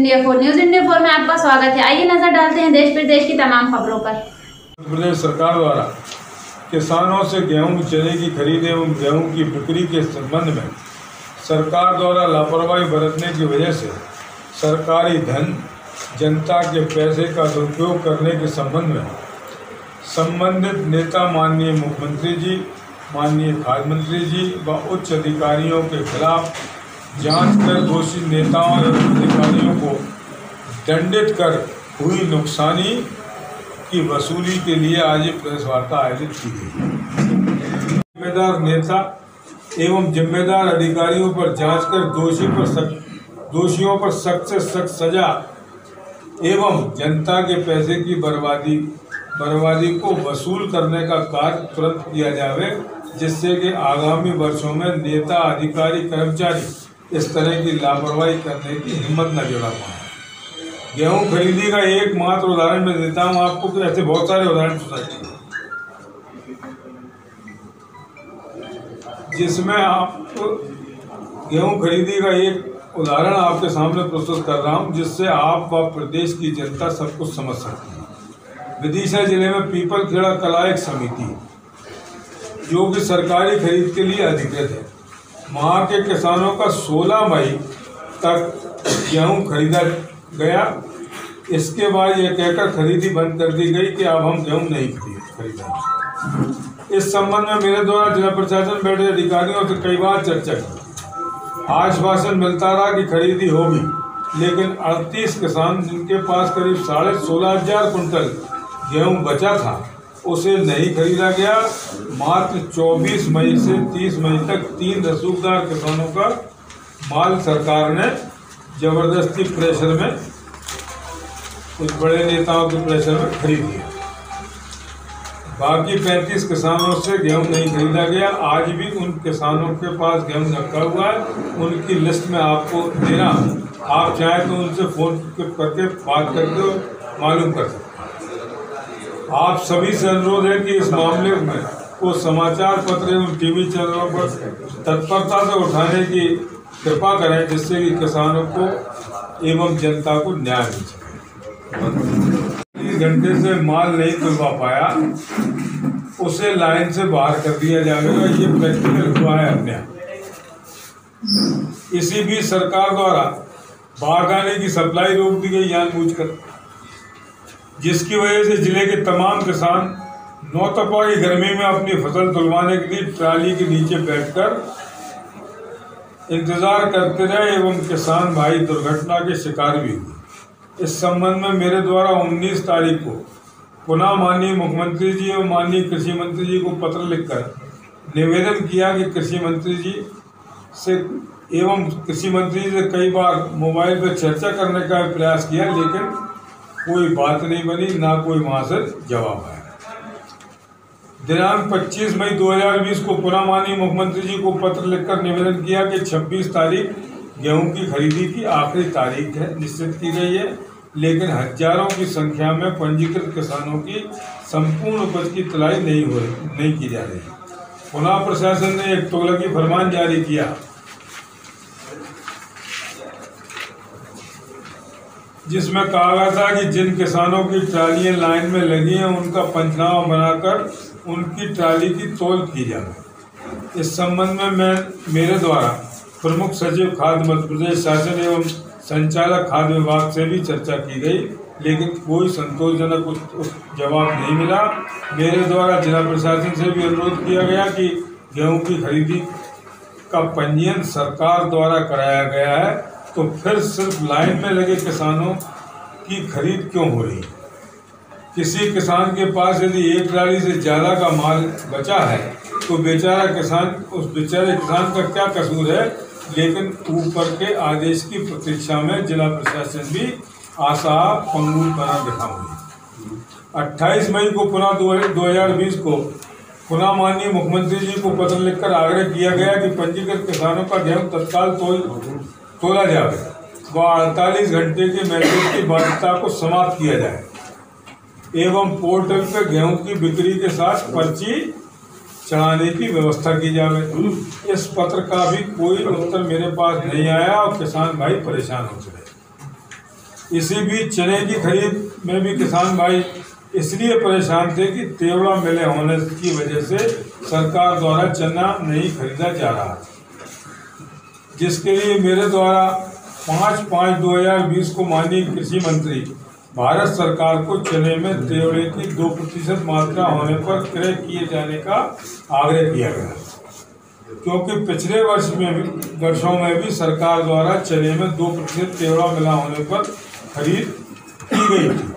India 4 news India 4 में आपका स्वागत है। आइए नजर डालते हैं देश प्रदेश की तमाम खबरों पर। मध्य प्रदेश सरकार द्वारा किसानों से गेहूं चने की खरीद एवं गेहूं की बिक्री के संबंध में सरकार द्वारा लापरवाही बरतने की वजह से सरकारी धन जनता के पैसे का दुरुपयोग करने के संबंध में संबंधित नेता माननीय मुख्यमंत्री जी, माननीय खाद्य मंत्री जी व उच्च अधिकारियों के खिलाफ जांच कर दोषी नेताओं एवं अधिकारियों को दंडित कर हुई नुकसानी की वसूली के लिए आज ये प्रेस वार्ता आयोजित की गई। जिम्मेदार नेता एवं जिम्मेदार अधिकारियों पर जांच कर दोषियों पर सख्त से सख्त सजा एवं जनता के पैसे की बर्बादी को वसूल करने का कार्य तुरंत किया जावे, जिससे कि आगामी वर्षों में नेता, अधिकारी, कर्मचारी इस तरह की लापरवाही करने की हिम्मत न जुटा पाए। गेहूं खरीदी का एकमात्र उदाहरण मैं देता हूं आपको कि ऐसे बहुत सारे उदाहरण सुनाइए, जिसमें आप गेहूं खरीदी का एक उदाहरण आपके सामने प्रस्तुत कर रहा हूं, जिससे आप व प्रदेश की जनता सब कुछ समझ सकती है। विदिशा जिले में पीपल खेड़ा कला एक समिति जो कि सरकारी खरीद के लिए अधिकृत है, वहाँ के किसानों का 16 मई तक गेहूँ खरीदा गया। इसके बाद यह कहकर खरीदी बंद कर दी गई कि अब हम गेहूँ नहीं खरीदेंगे। इस संबंध में मेरे द्वारा जिला प्रशासन बैठे अधिकारियों से कई बार चर्चा की। आश्वासन मिलता रहा कि खरीदी होगी, लेकिन 38 किसान जिनके पास करीब 16,500 कुंटल गेहूँ बचा था उसे नहीं खरीदा गया। मात्र 24 मई से 30 मई तक 3 रसूखदार किसानों का माल सरकार ने जबरदस्ती प्रेशर में, कुछ बड़े नेताओं के प्रेशर में खरीद लिया। बाकी 35 किसानों से गेहूं नहीं खरीदा गया। आज भी उन किसानों के पास गेहूं रखा हुआ है, उनकी लिस्ट में आपको दे रहा हूँ, आप चाहें तो उनसे फोन करके बात करके मालूम कर सकते हैं। आप सभी से अनुरोध है कि इस मामले में को समाचार पत्र एवं टीवी चैनलों पर तत्परता से उठाने की कृपा करें, जिससे कि किसानों को एवं जनता को न्याय मिल सके। 30 घंटे से माल नहीं तुलवा पाया उसे लाइन से बाहर कर दिया जाएगा, ये प्रैक्टिकल हुआ है अपने यहाँ। इसी बीच सरकार द्वारा बारदाने की सप्लाई रोक दी गई जानबूझकर, जिसकी वजह से जिले के तमाम किसान नौतपा की गर्मी में अपनी फसल तुलवाने के लिए ट्राली के नीचे बैठकर इंतजार करते रहे एवं किसान भाई दुर्घटना के शिकार भी हुए। इस संबंध में मेरे द्वारा 19 तारीख को पुनः माननीय मुख्यमंत्री जी एवं माननीय कृषि मंत्री जी को पत्र लिखकर निवेदन किया कि कृषि मंत्री जी से कई बार मोबाइल पर चर्चा करने का प्रयास किया, लेकिन कोई बात नहीं बनी, ना कोई वहां से जवाब आया। दिनांक 25 मई 2020 को पुनः माननीय मुख्यमंत्री जी को पत्र लिखकर निवेदन किया कि 26 तारीख गेहूं की खरीदी की आखिरी तारीख है, निश्चित की गई है, लेकिन हजारों की संख्या में पंजीकृत किसानों की संपूर्ण उपज की तुलाई नहीं की जा रही। पुनः प्रशासन ने एक तुगलकी फरमान जारी किया, जिसमें कहा गया था कि जिन किसानों की ट्रालियां लाइन में लगी हैं उनका पंचनामा बनाकर उनकी ट्राली की तौल की जाए। इस संबंध में मेरे द्वारा प्रमुख सचिव खाद्य मध्य प्रदेश शासन एवं संचालक खाद्य विभाग से भी चर्चा की गई, लेकिन कोई संतोषजनक जवाब नहीं मिला। मेरे द्वारा जिला प्रशासन से भी अनुरोध किया गया कि गेहूं की खरीदी का पंजीयन सरकार द्वारा कराया गया है, तो फिर सिर्फ लाइन में लगे किसानों की खरीद क्यों हो रही है? किसी किसान के पास यदि एक ट्राली से ज़्यादा का माल बचा है तो बेचारा किसान, उस बेचारे किसान का क्या कसूर है? लेकिन ऊपर के आदेश की प्रतीक्षा में जिला प्रशासन भी आशा पंगुल बना दिखा हुई। 28 मई को पुनः 2020 को पुनः माननीय मुख्यमंत्री जी को पत्र लिखकर आग्रह किया गया कि पंजीकृत किसानों का गेहूं तत्काल तोला जाए व 48 घंटे के मैसेज की बाध्यता को समाप्त किया जाए एवं पोर्टल पर गेहूं की बिक्री के साथ पर्ची चढ़ाने की व्यवस्था की जाए। इस पत्र का भी कोई उत्तर मेरे पास नहीं आया और किसान भाई परेशान हो चुके। इसी बीच चने की खरीद में भी किसान भाई इसलिए परेशान थे कि तेवड़ा मिले होने की वजह से सरकार द्वारा चना नहीं खरीदा जा रहा, जिसके लिए मेरे द्वारा 5/5/2020 को माननीय कृषि मंत्री भारत सरकार को चने में तेवड़े की 2% मात्रा होने पर क्रय किए जाने का आग्रह किया गया, क्योंकि पिछले वर्षों में भी सरकार द्वारा चने में 2% तेवड़ा मिला होने पर खरीद की गई थी।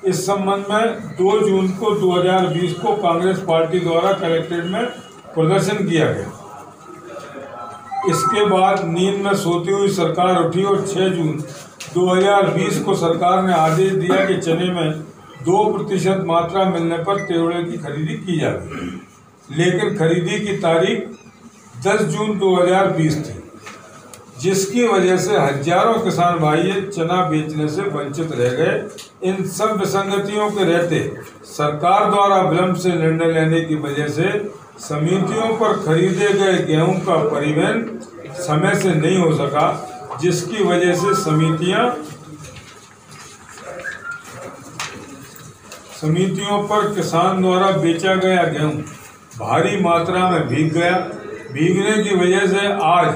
इस संबंध में 2 जून को 2020 को कांग्रेस पार्टी द्वारा कलेक्ट्रेट में प्रदर्शन किया गया। इसके बाद नींद में सोती हुई सरकार उठी और 6 जून 2020 को सरकार ने आदेश दिया कि चने में 2% मात्रा मिलने पर तेवड़े की खरीदी की जाए, लेकिन खरीदी की तारीख 10 जून 2020 थी, जिसकी वजह से हजारों किसान भाई चना बेचने से वंचित रह गए। इन सब विसंगतियों के रहते सरकार द्वारा विलंब से निर्णय लेने की वजह से समितियों पर खरीदे गए गेहूं का परिवहन समय से नहीं हो सका, जिसकी वजह से समितियों पर किसान द्वारा बेचा गया गेहूं भारी मात्रा में भीग गया। भीगने की वजह से आज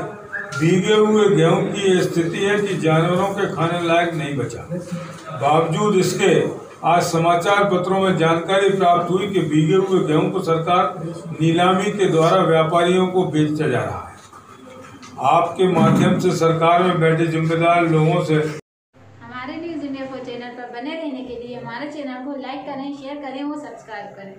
भीगे हुए गेहूं की ये स्थिति है कि जानवरों के खाने लायक नहीं बचा। बावजूद इसके आज समाचार पत्रों में जानकारी प्राप्त हुई कि भीगे हुए गेहूं को सरकार नीलामी के द्वारा व्यापारियों को बेचा जा रहा है। आपके माध्यम से सरकार में बैठे जिम्मेदार लोगों से हमारे न्यूज़ इंडिया चैनल पर बने रहने के लिए हमारे चैनल को लाइक करें, शेयर करें और सब्सक्राइब करें।